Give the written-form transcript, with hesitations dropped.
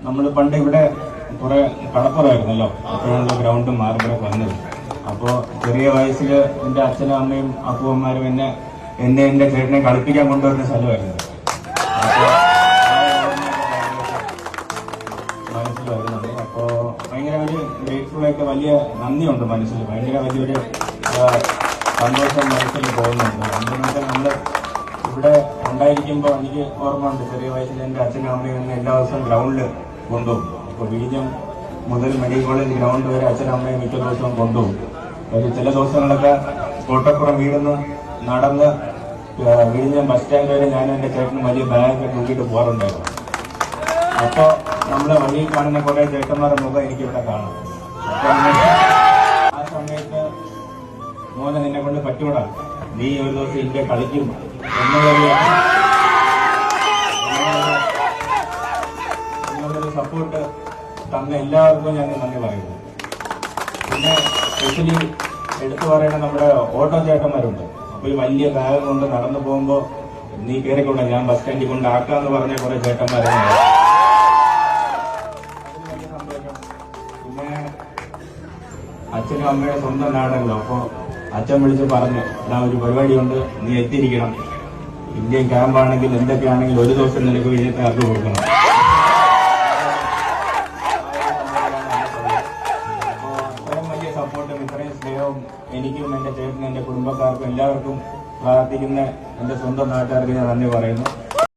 നമ്മൾ പണ്ട് ഇവിടെ കുറെ കളപ്പുറമായിരുന്നല്ലോ, അപ്പോഴാണല്ലോ ഗ്രൗണ്ടും മാർബിളൊക്കെ വന്നത്. അപ്പോൾ ചെറിയ വയസ്സിൽ എൻ്റെ അച്ഛനും അമ്മയും അപ്പൂവന്മാരും എന്നെ എൻ്റെ ചേട്ടനെ കളിപ്പിക്കാൻ കൊണ്ടുവരുന്ന സ്ഥലമായിരുന്നു. അപ്പോൾ മനസ്സിൽ വരുന്നുണ്ട്. അപ്പോൾ ഭയങ്കര ഒരു ഗ്രേറ്റ്ഫുള്ളായിട്ട് വലിയ നന്ദിയുണ്ട് മനസ്സിൽ, ഭയങ്കര വലിയൊരു സന്തോഷം മനസ്സിൽ പോകുന്നുണ്ട്. എന്തെന്ന് നമ്മൾ ഇവിടെ ഉണ്ടായിരിക്കുമ്പോൾ എനിക്ക് ഓർമ്മ ഉണ്ട്, ചെറിയ വയസ്സിൽ എൻ്റെ അച്ഛനും അമ്മയും എന്നെ എല്ലാ ദിവസവും ഗ്രൗണ്ടിൽ കൊണ്ടുപോകും. ഇപ്പോൾ വിഴിഞ്ഞം മുതൽ മെഡിക്കൽ കോളേജ് ഗ്രൗണ്ട് വരെ അച്ഛനും അമ്മയും മിക്ക ദിവസവും കൊണ്ടുപോകും. പക്ഷേ ചില ദിവസങ്ങളൊക്കെ കോട്ടപ്പുറം വീടുന്ന് നടന്ന് വിഴിഞ്ഞം ബസ് സ്റ്റാൻഡ് വരെ ഞാനും എൻ്റെ ചേട്ടനും വലിയ ബാഗൊക്കെ തൂക്കിയിട്ട് പോകാറുണ്ടായിരുന്നു. അപ്പോൾ നമ്മളെ വഴിയിൽ കാണുന്ന കുറേ ചേട്ടന്മാരുടെ മുഖം എനിക്കിവിടെ കാണാം. അപ്പോൾ ആ സമയത്ത് മോനെ നിന്നെ കൊണ്ട് പറ്റൂടാ, നീ ഒരു ദിവസം ഇന്ത്യ കളിക്കും എന്നുള്ളൊരു സപ്പോർട്ട് തന്ന എല്ലാവർക്കും ഞാൻ നന്ദി പറയുന്നു. പിന്നെ സ്പെഷ്യലി എടുത്തു പറയണ നമ്മുടെ ഓട്ടോ ചേട്ടന്മാരുണ്ട്. അപ്പൊ ഈ വലിയ ബാഗ് കൊണ്ട് നടന്നു പോകുമ്പോ നീ കയറിക്കൊണ്ട് ഞാൻ ബസ് സ്റ്റാൻഡിൽ കൊണ്ടാക്കാന്ന് പറഞ്ഞ കുറെ ചേട്ടന്മാരാണ്. വലിയ സന്തോഷം. പിന്നെ അച്ഛനും അമ്മയുടെ സ്വന്തം നാടല്ലോ, അപ്പൊ അച്ഛൻ വിളിച്ച് പറഞ്ഞു, ഇതാ ഒരു പരിപാടിയുണ്ട്, നീ എത്തിയിരിക്കണം. ഇന്ത്യൻ ക്യാമ്പാണെങ്കിൽ എന്തൊക്കെയാണെങ്കിലും ഒരു ദിവസം നിനക്ക് വിജയത്തെ അറിവ് കൊടുക്കണം. അപ്പോൾ അത്രയും വലിയ സപ്പോർട്ടും ഇത്രയും സ്നേഹവും എനിക്കും എൻ്റെ ചേട്ടനും എൻ്റെ കുടുംബക്കാർക്കും എല്ലാവർക്കും പ്രാർത്ഥിക്കുന്ന എൻ്റെ സ്വന്തം നാട്ടുകാർക്ക് ഞാൻ നന്ദി പറയുന്നു.